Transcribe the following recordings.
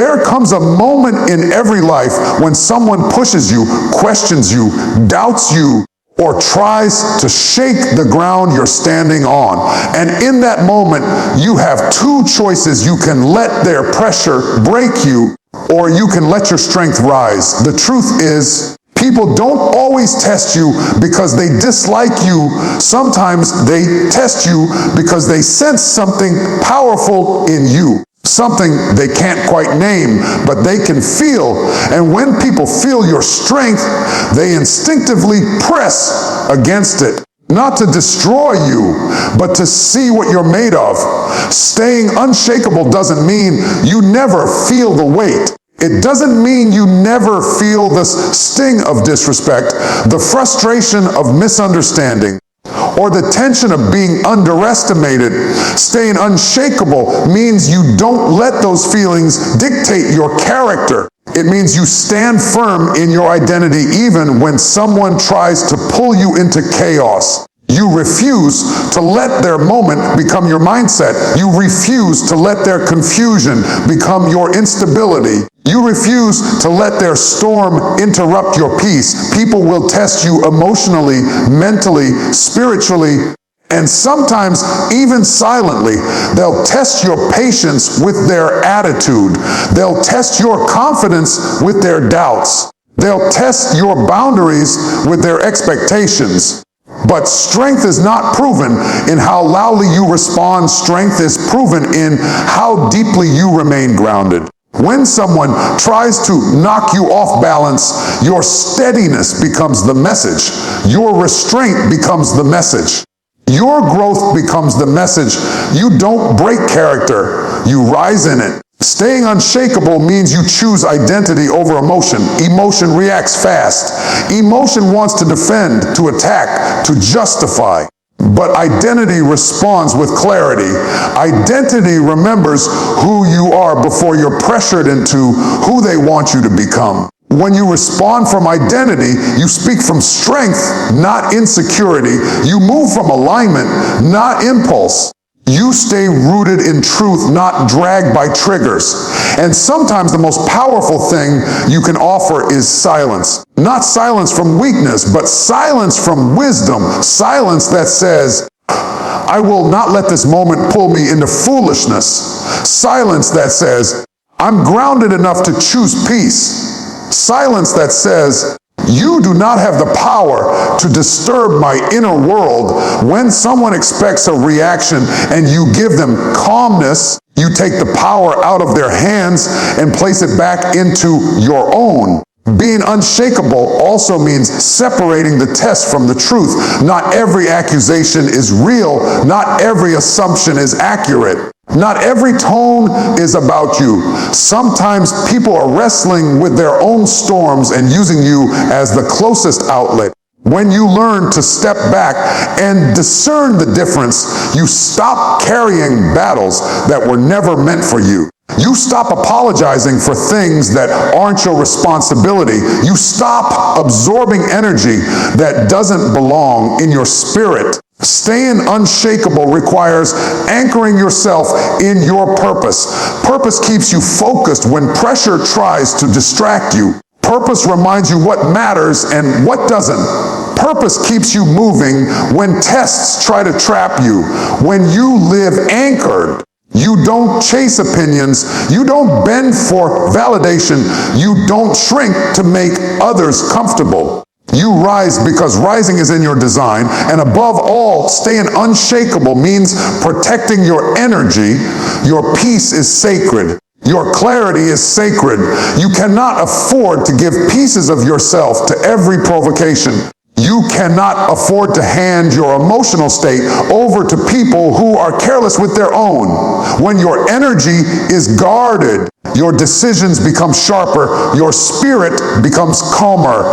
There comes a moment in every life when someone pushes you, questions you, doubts you, or tries to shake the ground you're standing on. And in that moment, you have two choices. You can let their pressure break you, or you can let your strength rise. The truth is, people don't always test you because they dislike you. Sometimes they test you because they sense something powerful in you. Something they can't quite name, but they can feel. And when people feel your strength, they instinctively press against it. Not to destroy you, but to see what you're made of. Staying unshakable doesn't mean you never feel the weight. It doesn't mean you never feel the sting of disrespect, the frustration of misunderstanding, or the tension of being underestimated. Staying unshakable means you don't let those feelings dictate your character. It means you stand firm in your identity even when someone tries to pull you into chaos. You refuse to let their moment become your mindset. You refuse to let their confusion become your instability. You refuse to let their storm interrupt your peace. People will test you emotionally, mentally, spiritually, and sometimes even silently. They'll test your patience with their attitude. They'll test your confidence with their doubts. They'll test your boundaries with their expectations. But strength is not proven in how loudly you respond. Strength is proven in how deeply you remain grounded. When someone tries to knock you off balance, your steadiness becomes the message. Your restraint becomes the message. Your growth becomes the message. You don't break character, you rise in it. Staying unshakable means you choose identity over emotion. Emotion reacts fast. Emotion wants to defend, to attack, to justify. But identity responds with clarity. Identity remembers who you are before you're pressured into who they want you to become. When you respond from identity, you speak from strength, not insecurity. You move from alignment, not impulse. You stay rooted in truth, not dragged by triggers. And sometimes the most powerful thing you can offer is silence. Not silence from weakness, but silence from wisdom. Silence that says, I will not let this moment pull me into foolishness. Silence that says, I'm grounded enough to choose peace. Silence that says, you do not have the power to disturb my inner world. When someone expects a reaction and you give them calmness, you take the power out of their hands and place it back into your own. Being unshakable also means separating the test from the truth. Not every accusation is real. Not every assumption is accurate. Not every tone is about you. Sometimes people are wrestling with their own storms and using you as the closest outlet. When you learn to step back and discern the difference, you stop carrying battles that were never meant for you. You stop apologizing for things that aren't your responsibility. You stop absorbing energy that doesn't belong in your spirit. Staying unshakable requires anchoring yourself in your purpose. Purpose keeps you focused when pressure tries to distract you. Purpose reminds you what matters and what doesn't. Purpose keeps you moving when tests try to trap you. When you live anchored, you don't chase opinions. You don't bend for validation. You don't shrink to make others comfortable. You rise because rising is in your design. And above all, staying unshakable means protecting your energy. Your peace is sacred. Your clarity is sacred. You cannot afford to give pieces of yourself to every provocation. You cannot afford to hand your emotional state over to people who are careless with their own. When your energy is guarded, your decisions become sharper, your spirit becomes calmer,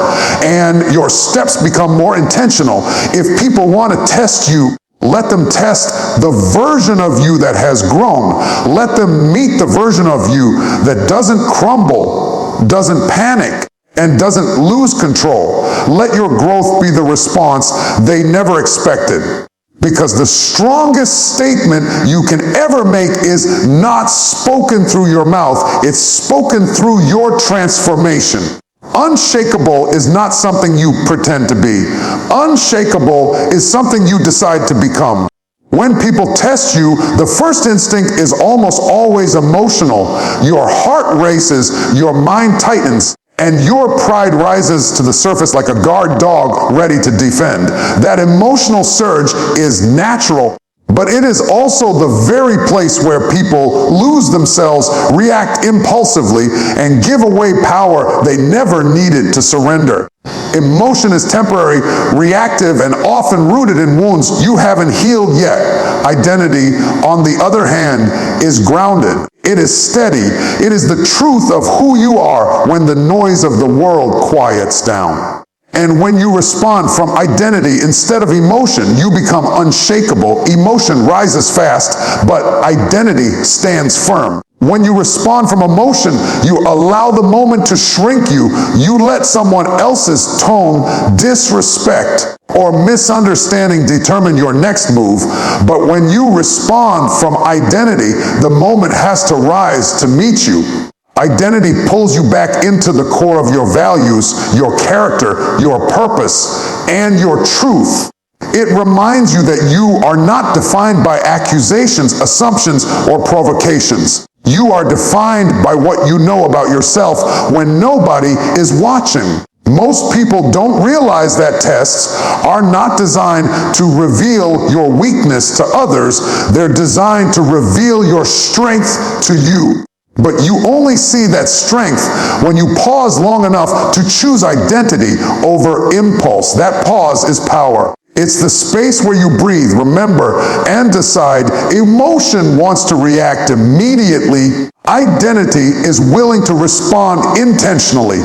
and your steps become more intentional. If people want to test you, let them test the version of you that has grown. Let them meet the version of you that doesn't crumble, doesn't panic, and doesn't lose control. Let your growth be the response they never expected. Because the strongest statement you can ever make is not spoken through your mouth. It's spoken through your transformation. Unshakable is not something you pretend to be. Unshakable is something you decide to become. When people test you, the first instinct is almost always emotional. Your heart races, your mind tightens, and your pride rises to the surface like a guard dog ready to defend. That emotional surge is natural, but it is also the very place where people lose themselves, react impulsively, and give away power they never needed to surrender. Emotion is temporary, reactive, and often rooted in wounds you haven't healed yet. Identity, on the other hand, is grounded. It is steady. It is the truth of who you are when the noise of the world quiets down. And when you respond from identity instead of emotion, you become unshakable. Emotion rises fast, but identity stands firm. When you respond from emotion, you allow the moment to shrink you. You let someone else's tone, disrespect, or misunderstanding determine your next move. But when you respond from identity, the moment has to rise to meet you. Identity pulls you back into the core of your values, your character, your purpose, and your truth. It reminds you that you are not defined by accusations, assumptions, or provocations. You are defined by what you know about yourself when nobody is watching. Most people don't realize that tests are not designed to reveal your weakness to others. They're designed to reveal your strength to you. But you only see that strength when you pause long enough to choose identity over impulse. That pause is power. It's the space where you breathe, remember, and decide. Emotion wants to react immediately. Identity is willing to respond intentionally.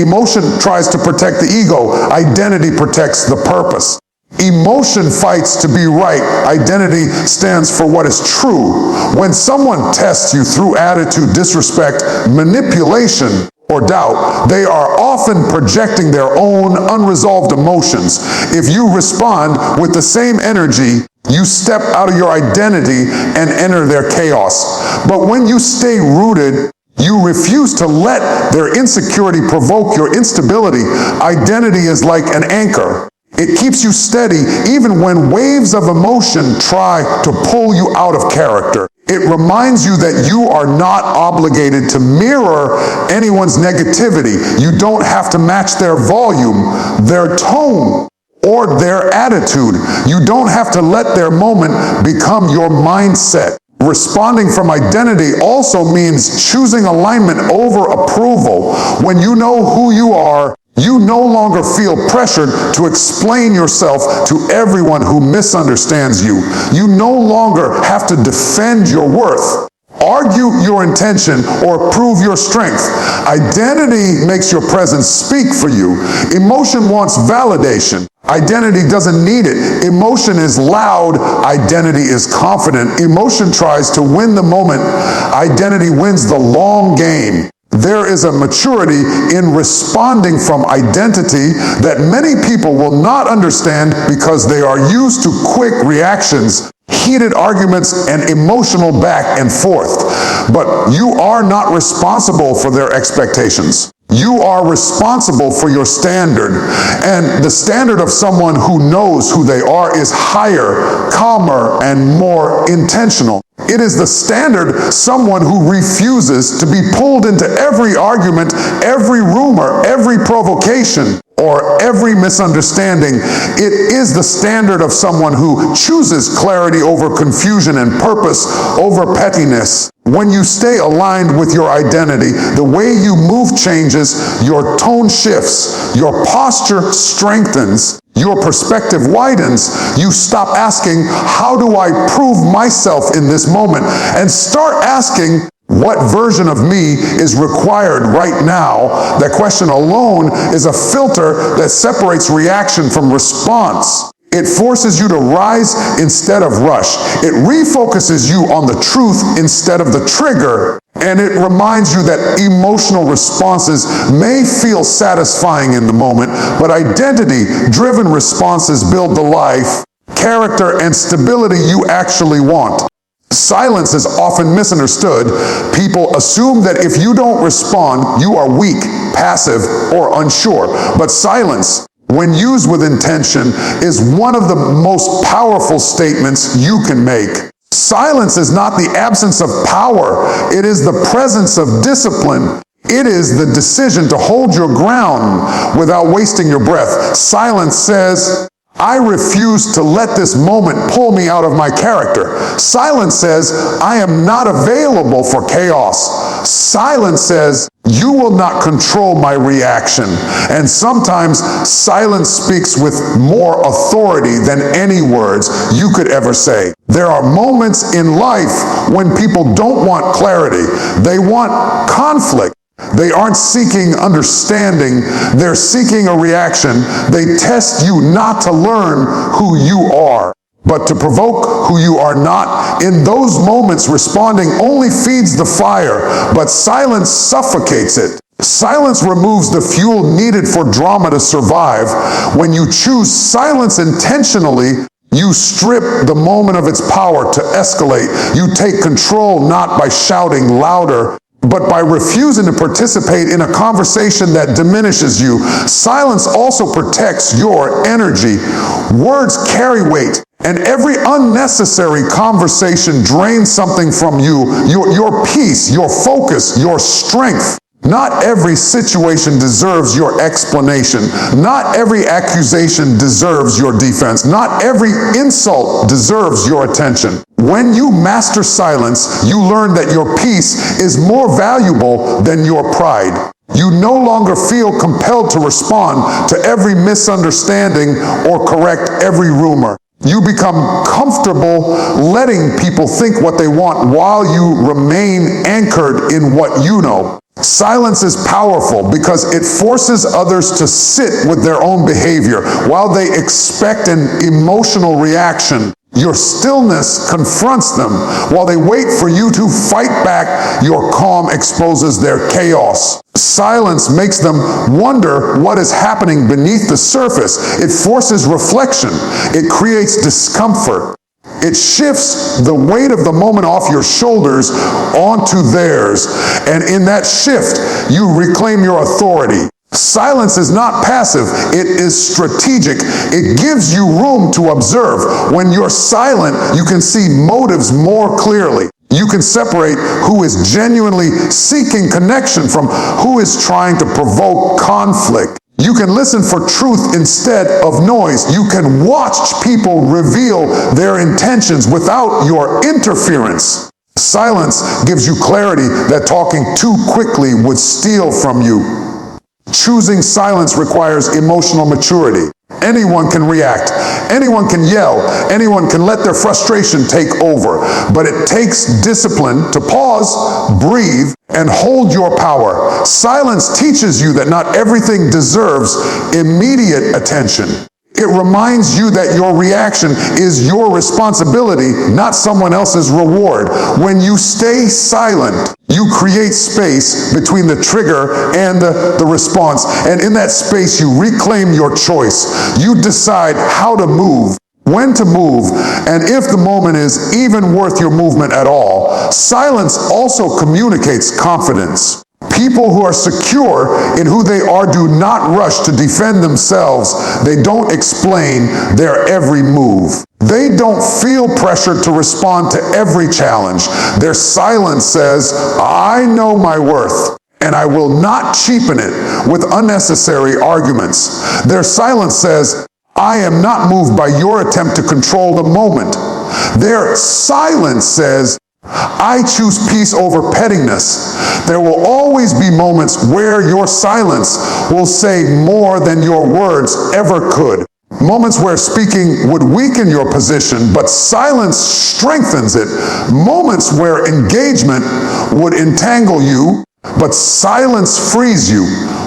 Emotion tries to protect the ego. Identity protects the purpose. Emotion fights to be right. Identity stands for what is true. When someone tests you through attitude, disrespect, manipulation, or doubt, they are often projecting their own unresolved emotions. If you respond with the same energy, you step out of your identity and enter their chaos. But when you stay rooted, you refuse to let their insecurity provoke your instability. Identity is like an anchor. It keeps you steady even when waves of emotion try to pull you out of character. It reminds you that you are not obligated to mirror anyone's negativity. You don't have to match their volume, their tone, or their attitude. You don't have to let their moment become your mindset. Responding from identity also means choosing alignment over approval. When you know who you are, you no longer feel pressured to explain yourself to everyone who misunderstands you. You no longer have to defend your worth, argue your intention, or prove your strength. Identity makes your presence speak for you. Emotion wants validation. Identity doesn't need it. Emotion is loud. Identity is confident. Emotion tries to win the moment. Identity wins the long game. There is a maturity in responding from identity that many people will not understand because they are used to quick reactions, heated arguments, and emotional back and forth. But you are not responsible for their expectations. You are responsible for your standard. And the standard of someone who knows who they are is higher, calmer, and more intentional. It is the standard someone who refuses to be pulled into every argument, every rumor, every provocation, or every misunderstanding. It is the standard of someone who chooses clarity over confusion and purpose over pettiness. When you stay aligned with your identity, the way you move changes, your tone shifts, your posture strengthens, your perspective widens. You stop asking, how do I prove myself in this moment? And start asking, what version of me is required right now? That question alone is a filter that separates reaction from response. It forces you to rise instead of rush. It refocuses you on the truth instead of the trigger. And it reminds you that emotional responses may feel satisfying in the moment, but identity-driven responses build the life, character and stability you actually want. Silence is often misunderstood. People assume that if you don't respond, you are weak, passive, or unsure. But silence, when used with intention, is one of the most powerful statements you can make. Silence is not the absence of power. It is the presence of discipline. It is the decision to hold your ground without wasting your breath. Silence says, I refuse to let this moment pull me out of my character. Silence says, I am not available for chaos. Silence says, you will not control my reaction. And sometimes silence speaks with more authority than any words you could ever say. There are moments in life when people don't want clarity. They want conflict. They aren't seeking understanding, they're seeking a reaction. They test you not to learn who you are, but to provoke who you are not. In those moments, responding only feeds the fire, but silence suffocates it. Silence removes the fuel needed for drama to survive. When you choose silence intentionally, you strip the moment of its power to escalate. You take control not by shouting louder, but by refusing to participate in a conversation that diminishes you. Silence also protects your energy. Words carry weight, and every unnecessary conversation drains something from you, your peace, your focus, your strength. Not every situation deserves your explanation. Not every accusation deserves your defense. Not every insult deserves your attention. When you master silence, you learn that your peace is more valuable than your pride. You no longer feel compelled to respond to every misunderstanding or correct every rumor. You become comfortable letting people think what they want while you remain anchored in what you know. Silence is powerful because it forces others to sit with their own behavior while they expect an emotional reaction. Your stillness confronts them while they wait for you to fight back. Your calm exposes their chaos. Silence makes them wonder what is happening beneath the surface. It forces reflection. It creates discomfort. It shifts the weight of the moment off your shoulders onto theirs. And in that shift, you reclaim your authority. Silence is not passive, it is strategic. It gives you room to observe. When you're silent, you can see motives more clearly. You can separate who is genuinely seeking connection from who is trying to provoke conflict. You can listen for truth instead of noise. You can watch people reveal their intentions without your interference. Silence gives you clarity that talking too quickly would steal from you. Choosing silence requires emotional maturity. Anyone can react. Anyone can yell. Anyone can let their frustration take over. But it takes discipline to pause, breathe, and hold your power. Silence teaches you that not everything deserves immediate attention. It reminds you that your reaction is your responsibility, not someone else's reward. When you stay silent, you create space between the trigger and the response. And in that space, you reclaim your choice. You decide how to move, when to move, and if the moment is even worth your movement at all. Silence also communicates confidence. People who are secure in who they are do not rush to defend themselves. They don't explain their every move. They don't feel pressured to respond to every challenge. Their silence says, I know my worth, and I will not cheapen it with unnecessary arguments. Their silence says, I am not moved by your attempt to control the moment. Their silence says, I choose peace over pettiness. There will always be moments where your silence will say more than your words ever could. Moments where speaking would weaken your position, but silence strengthens it. Moments where engagement would entangle you, but silence frees you.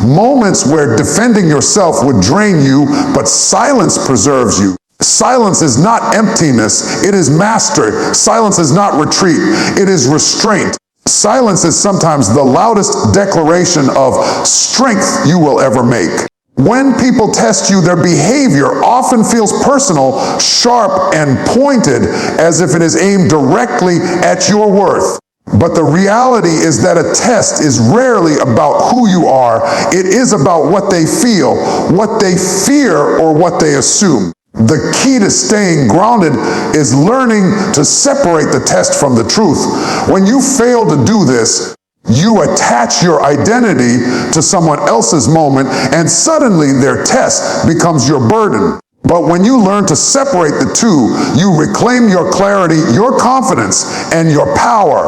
Moments where defending yourself would drain you, but silence preserves you. Silence is not emptiness, it is mastery. Silence is not retreat, it is restraint. Silence is sometimes the loudest declaration of strength you will ever make. When people test you, their behavior often feels personal, sharp, and pointed, as if it is aimed directly at your worth. But the reality is that a test is rarely about who you are. It is about what they feel, what they fear, or what they assume. The key to staying grounded is learning to separate the test from the truth. When you fail to do this, you attach your identity to someone else's moment, and suddenly their test becomes your burden. But when you learn to separate the two, you reclaim your clarity, your confidence, and your power.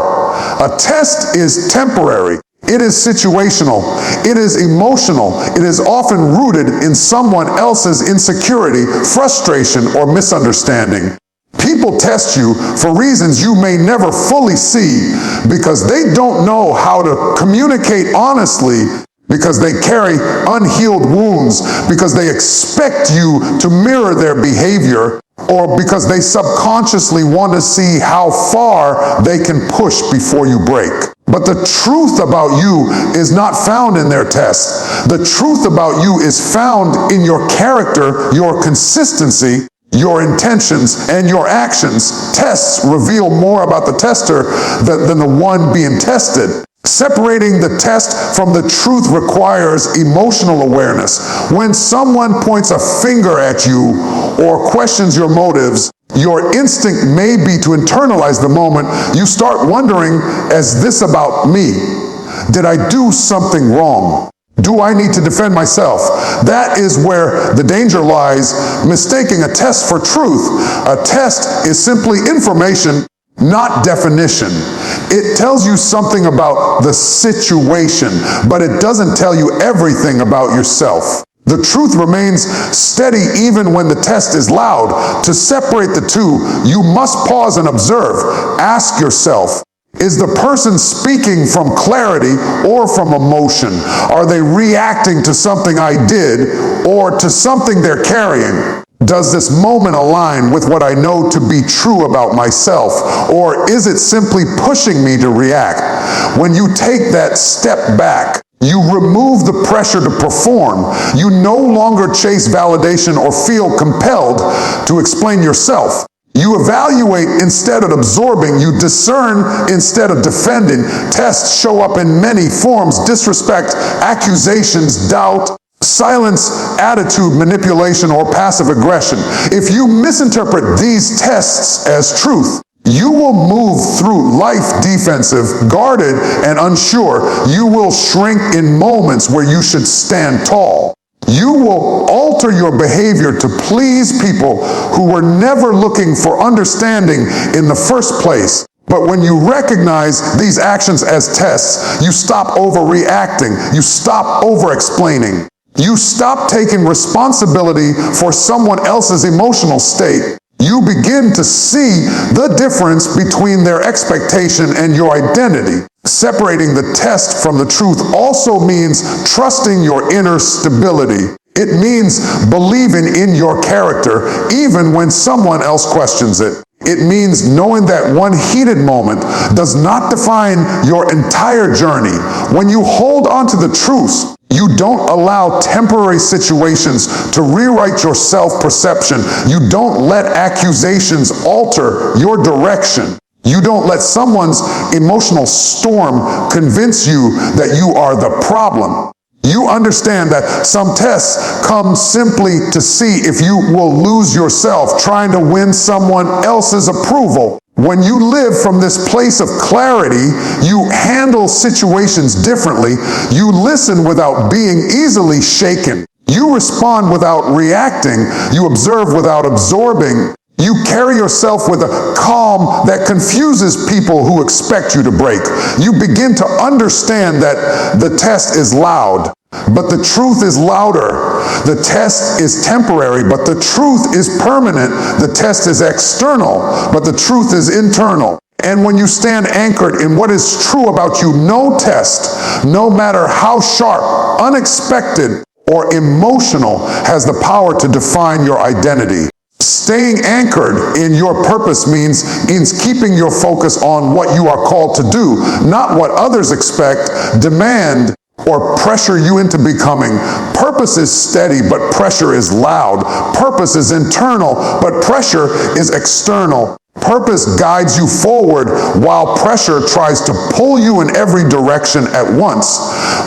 A test is temporary. It is situational. It is emotional. It is often rooted in someone else's insecurity, frustration, or misunderstanding. People test you for reasons you may never fully see, because they don't know how to communicate honestly, because they carry unhealed wounds, because they expect you to mirror their behavior, or because they subconsciously want to see how far they can push before you break. But the truth about you is not found in their test. The truth about you is found in your character, your consistency, your intentions, and your actions. Tests reveal more about the tester than the one being tested. Separating the test from the truth requires emotional awareness. When someone points a finger at you or questions your motives, your instinct may be to internalize the moment. You start wondering, is this about me? Did I do something wrong? Do I need to defend myself? That is where the danger lies, mistaking a test for truth. A test is simply information, not definition. It tells you something about the situation, but it doesn't tell you everything about yourself. The truth remains steady even when the test is loud. To separate the two, you must pause and observe. Ask yourself, is the person speaking from clarity or from emotion? Are they reacting to something I did or to something they're carrying? Does this moment align with what I know to be true about myself, or is it simply pushing me to react? When you take that step back, you remove the pressure to perform. You no longer chase validation or feel compelled to explain yourself. You evaluate instead of absorbing. You discern instead of defending. Tests show up in many forms: disrespect, accusations, doubt, silence, attitude, manipulation, or passive aggression. If you misinterpret these tests as truth, you will move through life defensive, guarded, and unsure. You will shrink in moments where you should stand tall. You will alter your behavior to please people who were never looking for understanding in the first place. But when you recognize these actions as tests, you stop overreacting. You stop over-explaining. You stop taking responsibility for someone else's emotional state. You begin to see the difference between their expectation and your identity. Separating the test from the truth also means trusting your inner stability. It means believing in your character even when someone else questions it. It means knowing that one heated moment does not define your entire journey. When you hold on to the truth, you don't allow temporary situations to rewrite your self-perception. You don't let accusations alter your direction. You don't let someone's emotional storm convince you that you are the problem. You understand that some tests come simply to see if you will lose yourself trying to win someone else's approval. When you live from this place of clarity, you handle situations differently. You listen without being easily shaken. You respond without reacting. You observe without absorbing. You carry yourself with a calm that confuses people who expect you to break. You begin to understand that the test is loud, but the truth is louder. The test is temporary, but the truth is permanent. The test is external, but the truth is internal. And when you stand anchored in what is true about you, no test, no matter how sharp, unexpected, or emotional, has the power to define your identity. Staying anchored in your purpose means keeping your focus on what you are called to do, not what others expect, demand, or pressure you into becoming. Purpose Purpose is steady, but pressure is loud. Purpose is internal, but pressure is external. Purpose guides you forward while pressure tries to pull you in every direction at once.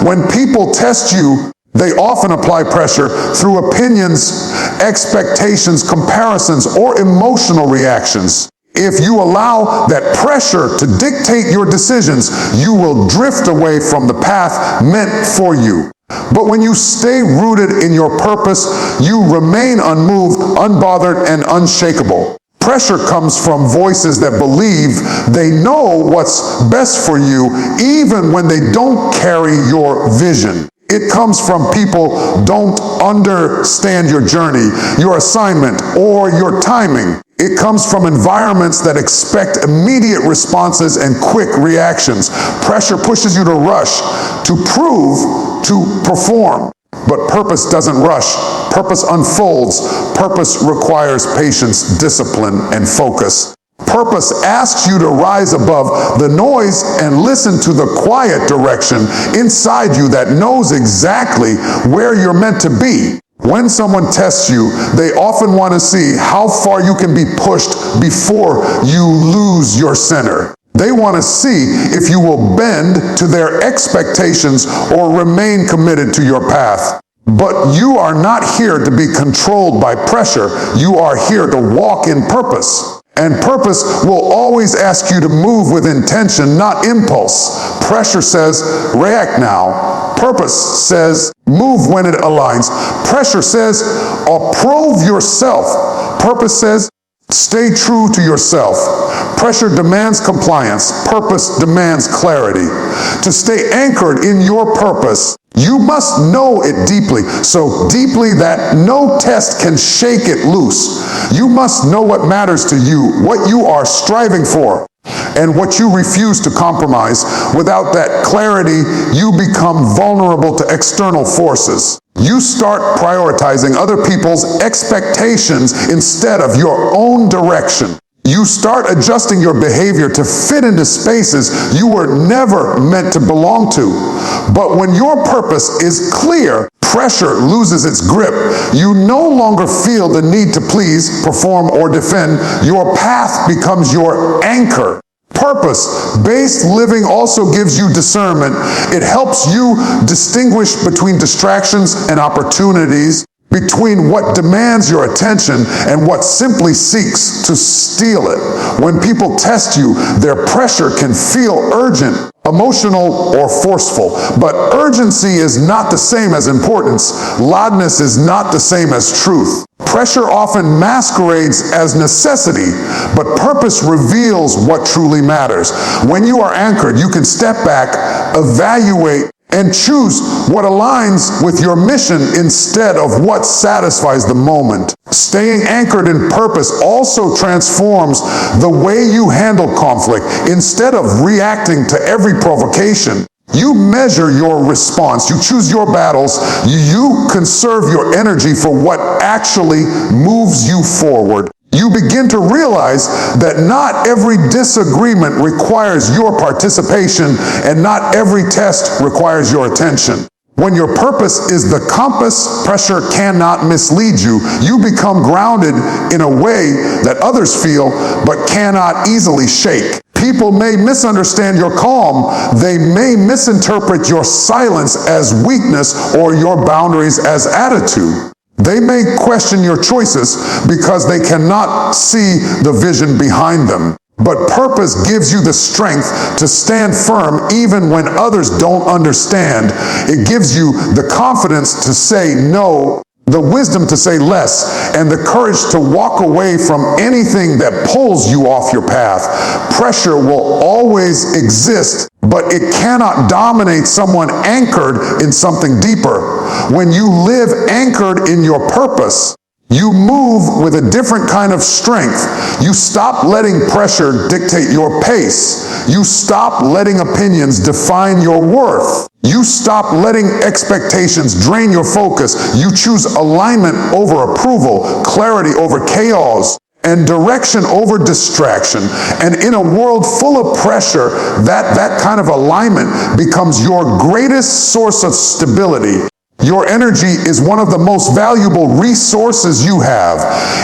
When people test you, they often apply pressure through opinions, expectations, comparisons, or emotional reactions. If you allow that pressure to dictate your decisions, you will drift away from the path meant for you. But when you stay rooted in your purpose, you remain unmoved, unbothered, and unshakable. Pressure comes from voices that believe they know what's best for you, even when they don't carry your vision. It comes from people who don't understand your journey, your assignment, or your timing. It comes from environments that expect immediate responses and quick reactions. Pressure pushes you to rush, to prove, to perform. But purpose doesn't rush. Purpose unfolds. Purpose requires patience, discipline, and focus. Purpose asks you to rise above the noise and listen to the quiet direction inside you that knows exactly where you're meant to be. When someone tests you, they often want to see how far you can be pushed before you lose your center. They want to see if you will bend to their expectations or remain committed to your path. But you are not here to be controlled by pressure. You are here to walk in purpose. And purpose will always ask you to move with intention, not impulse. Pressure says, react now. Purpose says, move when it aligns. Pressure says, approve yourself. Purpose says, stay true to yourself. Pressure demands compliance. Purpose demands clarity. To stay anchored in your purpose, you must know it deeply, so deeply that no test can shake it loose. You must know what matters to you, what you are striving for, and what you refuse to compromise. Without that clarity, you become vulnerable to external forces. You start prioritizing other people's expectations instead of your own direction. You start adjusting your behavior to fit into spaces you were never meant to belong to. But when your purpose is clear, pressure loses its grip. You no longer feel the need to please, perform, or defend. Your path becomes your anchor. Purpose-based living also gives you discernment. It helps you distinguish between distractions and opportunities, between what demands your attention and what simply seeks to steal it. When people test you, their pressure can feel urgent, emotional, or forceful. But urgency is not the same as importance. Loudness is not the same as truth. Pressure often masquerades as necessity, but purpose reveals what truly matters. When you are anchored, you can step back, evaluate, and choose what aligns with your mission instead of what satisfies the moment. Staying anchored in purpose also transforms the way you handle conflict. Instead of reacting to every provocation, you measure your response. You choose your battles. You conserve your energy for what actually moves you forward. You begin to realize that not every disagreement requires your participation, and not every test requires your attention. When your purpose is the compass, pressure cannot mislead you. You become grounded in a way that others feel but cannot easily shake. People may misunderstand your calm. They may misinterpret your silence as weakness or your boundaries as attitude. They may question your choices because they cannot see the vision behind them. But purpose gives you the strength to stand firm even when others don't understand. It gives you the confidence to say no, the wisdom to say less, and the courage to walk away from anything that pulls you off your path. Pressure will always exist, but it cannot dominate someone anchored in something deeper. When you live anchored in your purpose, you move with a different kind of strength. You stop letting pressure dictate your pace. You stop letting opinions define your worth. You stop letting expectations drain your focus. You choose alignment over approval, clarity over chaos, and direction over distraction. And in a world full of pressure, that kind of alignment becomes your greatest source of stability. Your energy is one of the most valuable resources you have.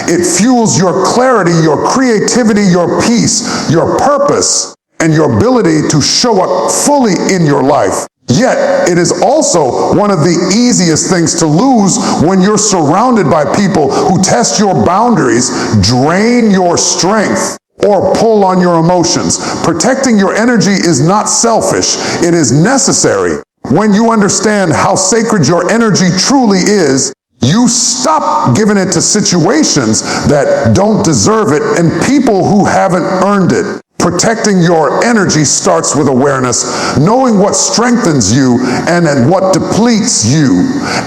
It fuels your clarity, your creativity, your peace, your purpose, and your ability to show up fully in your life. Yet, it is also one of the easiest things to lose when you're surrounded by people who test your boundaries, drain your strength, or pull on your emotions. Protecting your energy is not selfish, it is necessary. When you understand how sacred your energy truly is, you stop giving it to situations that don't deserve it and people who haven't earned it. Protecting your energy starts with awareness, knowing what strengthens you and what depletes you.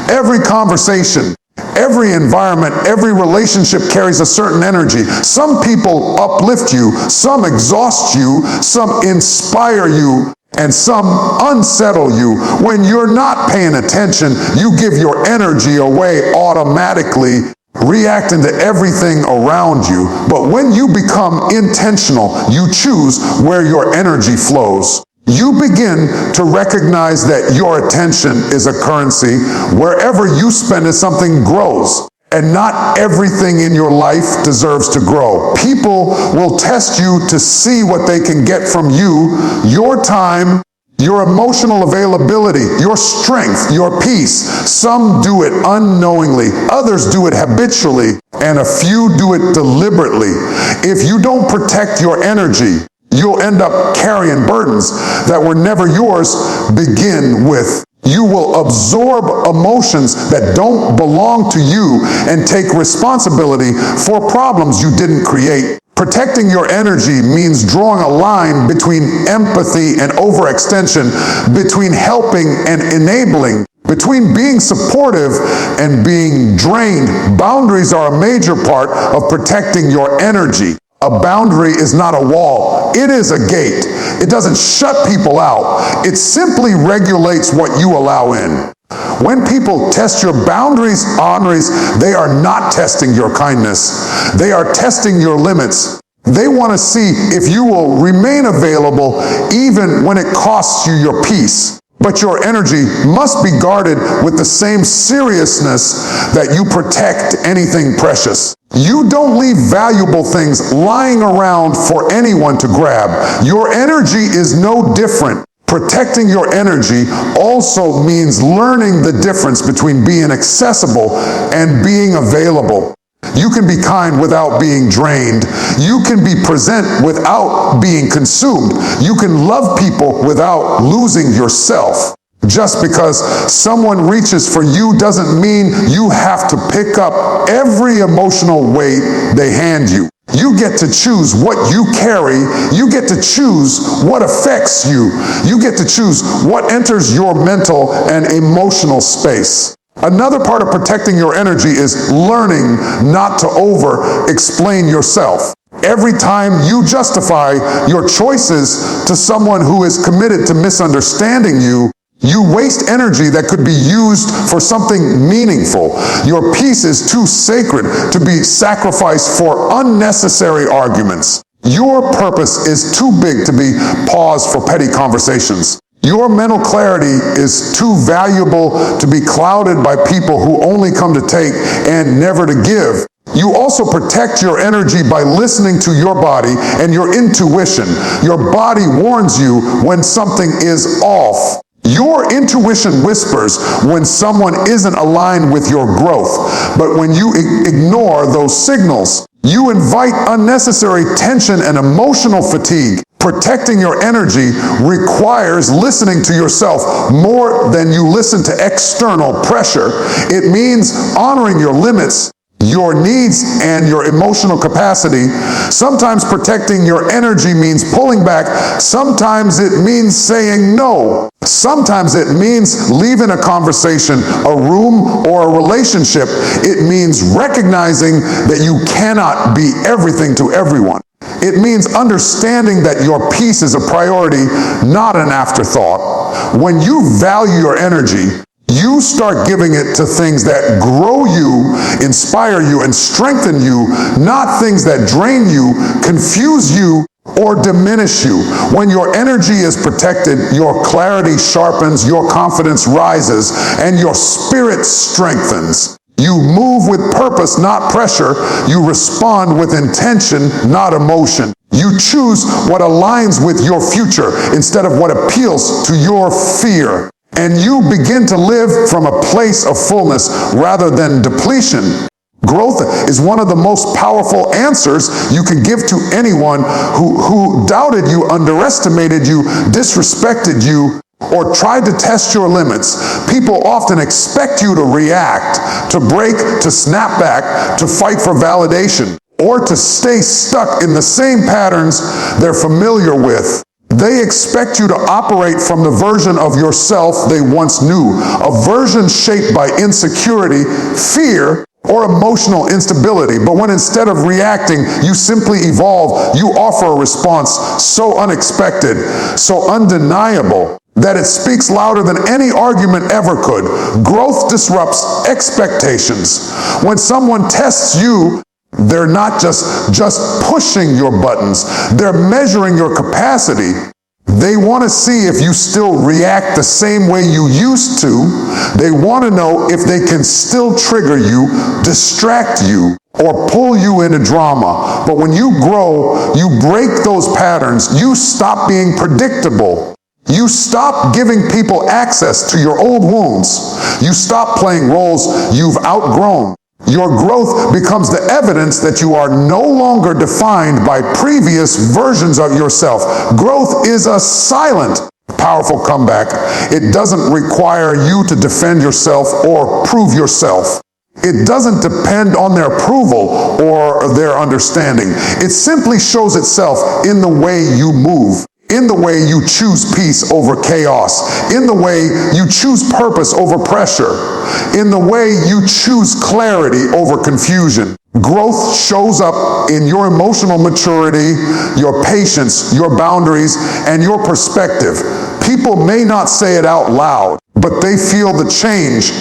Every conversation, every environment, every relationship carries a certain energy. Some people uplift you, some exhaust you, some inspire you, and some unsettle you. When you're not paying attention, you give your energy away automatically, reacting to everything around you. But when you become intentional, you choose where your energy flows. You begin to recognize that your attention is a currency. Wherever you spend it, something grows. And not everything in your life deserves to grow. People will test you to see what they can get from you, your time, your emotional availability, your strength, your peace. Some do it unknowingly, others do it habitually, and a few do it deliberately. If you don't protect your energy, you'll end up carrying burdens that were never yours to begin with. You will absorb emotions that don't belong to you and take responsibility for problems you didn't create. Protecting your energy means drawing a line between empathy and overextension, between helping and enabling, between being supportive and being drained. Boundaries are a major part of protecting your energy. A boundary is not a wall, it is a gate. It doesn't shut people out, it simply regulates what you allow in. When people test your boundaries, they are not testing your kindness. They are testing your limits. They want to see if you will remain available even when it costs you your peace. But your energy must be guarded with the same seriousness that you protect anything precious. You don't leave valuable things lying around for anyone to grab. Your energy is no different. Protecting your energy also means learning the difference between being accessible and being available. You can be kind without being drained. You can be present without being consumed. You can love people without losing yourself. Just because someone reaches for you doesn't mean you have to pick up every emotional weight they hand you. You get to choose what you carry. You get to choose what affects you. You get to choose what enters your mental and emotional space. Another part of protecting your energy is learning not to over-explain yourself. Every time you justify your choices to someone who is committed to misunderstanding you, you waste energy that could be used for something meaningful. Your peace is too sacred to be sacrificed for unnecessary arguments. Your purpose is too big to be paused for petty conversations. Your mental clarity is too valuable to be clouded by people who only come to take and never to give. You also protect your energy by listening to your body and your intuition. Your body warns you when something is off. Your intuition whispers when someone isn't aligned with your growth. But when you ignore those signals, you invite unnecessary tension and emotional fatigue. Protecting your energy requires listening to yourself more than you listen to external pressure. It means honoring your limits, your needs, and your emotional capacity. Sometimes protecting your energy means pulling back. Sometimes it means saying no. Sometimes it means leaving a conversation, a room, or a relationship. It means recognizing that you cannot be everything to everyone. It means understanding that your peace is a priority, not an afterthought. When you value your energy, you start giving it to things that grow you, inspire you, and strengthen you, not things that drain you, confuse you, or diminish you. When your energy is protected, your clarity sharpens, your confidence rises, and your spirit strengthens. You move with purpose, not pressure. You respond with intention, not emotion. You choose what aligns with your future instead of what appeals to your fear. And you begin to live from a place of fullness rather than depletion. Growth is one of the most powerful answers you can give to anyone who doubted you, underestimated you, disrespected you, or tried to test your limits. People often expect you to react, to break, to snap back, to fight for validation, or to stay stuck in the same patterns they're familiar with. They expect you to operate from the version of yourself they once knew, a version shaped by insecurity, fear, or emotional instability. But when instead of reacting, you simply evolve, you offer a response so unexpected, so undeniable, that it speaks louder than any argument ever could. Growth disrupts expectations. When someone tests you, they're not just pushing your buttons, they're measuring your capacity. They want to see if you still react the same way you used to. They want to know if they can still trigger you, distract you, or pull you into drama. But when you grow, you break those patterns. You stop being predictable. You stop giving people access to your old wounds. You stop playing roles you've outgrown. Your growth becomes the evidence that you are no longer defined by previous versions of yourself. Growth is a silent, powerful comeback. It doesn't require you to defend yourself or prove yourself. It doesn't depend on their approval or their understanding. It simply shows itself in the way you move, in the way you choose peace over chaos, in the way you choose purpose over pressure, in the way you choose clarity over confusion. Growth shows up in your emotional maturity, your patience, your boundaries, and your perspective. People may not say it out loud, but they feel the change.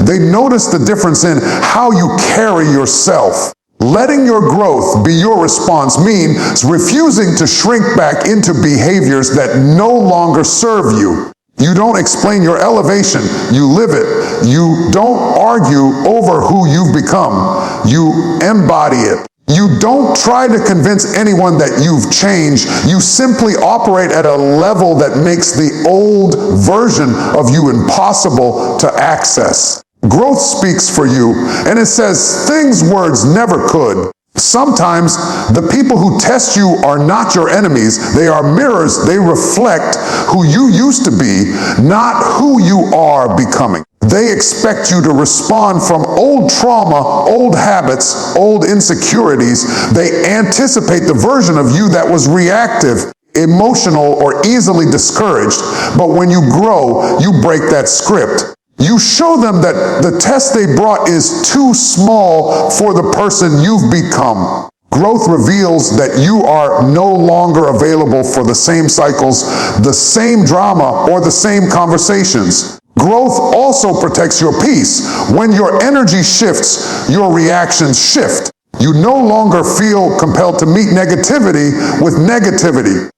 They notice the difference in how you carry yourself. Letting your growth be your response means refusing to shrink back into behaviors that no longer serve you. You don't explain your elevation, you live it. You don't argue over who you've become, you embody it. You don't try to convince anyone that you've changed. You simply operate at a level that makes the old version of you impossible to access. Growth speaks for you, and it says things words never could. Sometimes the people who test you are not your enemies. They are mirrors. They reflect who you used to be, not who you are becoming. They expect you to respond from old trauma, old habits, old insecurities. They anticipate the version of you that was reactive, emotional, or easily discouraged. But when you grow, you break that script. You show them that the test they brought is too small for the person you've become. Growth reveals that you are no longer available for the same cycles, the same drama, or the same conversations. Growth also protects your peace. When your energy shifts, your reactions shift. You no longer feel compelled to meet negativity with negativity.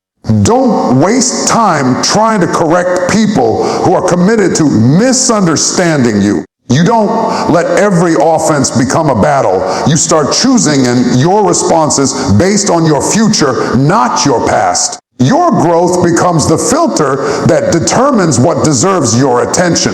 Don't waste time trying to correct people who are committed to misunderstanding you. You don't let every offense become a battle. You start choosing and your responses based on your future, not your past. Your growth becomes the filter that determines what deserves your attention.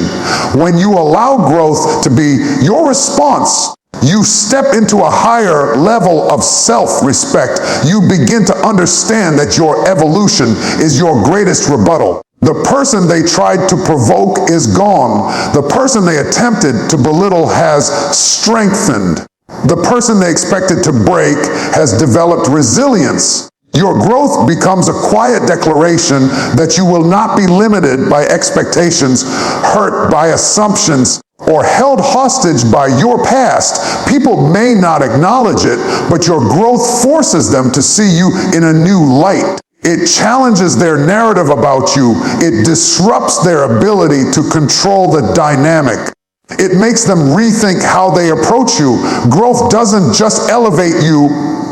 When you allow growth to be your response, you step into a higher level of self-respect. You begin to understand that your evolution is your greatest rebuttal. The person they tried to provoke is gone. The person they attempted to belittle has strengthened. The person they expected to break has developed resilience. Your growth becomes a quiet declaration that you will not be limited by expectations, hurt by assumptions, or held hostage by your past. People may not acknowledge it, but your growth forces them to see you in a new light. It challenges their narrative about you. It disrupts their ability to control the dynamic. It makes them rethink how they approach you. Growth doesn't just elevate you,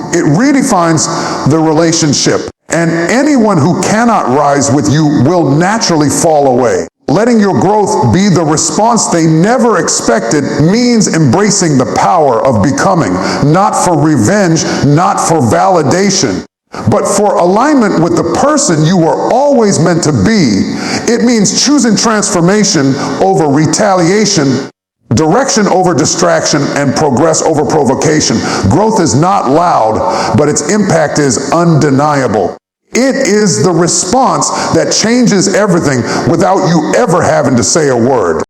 it redefines the relationship. And anyone who cannot rise with you will naturally fall away. Letting your growth be the response they never expected means embracing the power of becoming, not for revenge, not for validation, but for alignment with the person you were always meant to be. It means choosing transformation over retaliation, direction over distraction, and progress over provocation. Growth is not loud, but its impact is undeniable. It is the response that changes everything without you ever having to say a word.